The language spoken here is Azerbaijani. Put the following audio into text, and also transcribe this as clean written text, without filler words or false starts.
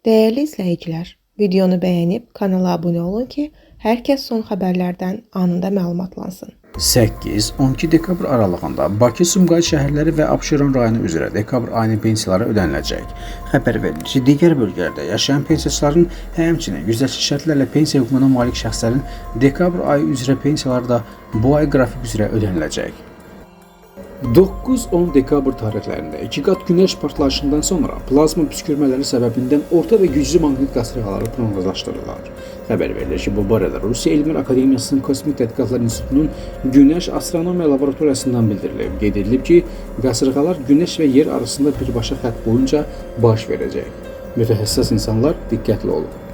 Değerli izləyicilər, videonu bəyənib kanala abunə olun ki, hər kəs son xəbərlərdən anında məlumatlansın. 8-12 dekabr aralığında Bakı, Sumqayıt şəhərləri və Abşeron rayonu üzrə dekabr ayının pensiyaları ödəniləcək. Xəbər verilir ki, digər bölgələrdə yaşayan pensiyaçıların, həmçinin güzəştli şərtlərlə pensiya hüququna malik şəxslərin dekabr ayı üzrə pensiyaları da bu ay qrafik üzrə ödəniləcək. 9-10 dekabr tarixlərində 2 qat günəş partlayışından sonra plazma püskürmələri səbəbindən orta və güclü maqnit qasırğaları proqnozlaşdırılır. Xəbər verilir ki, bu barədə Rusiya Elmlər Akademiyasının Kosmik Tədqiqatlar İnstitutunun Günəş Astronomiya Laboratoriyasından bildirilib. Qeyd edilib ki, qasırğalar Günəş və Yer arasında birbaşa xətt boyunca baş verəcək. Mütəxəssis insanlar diqqətli olun.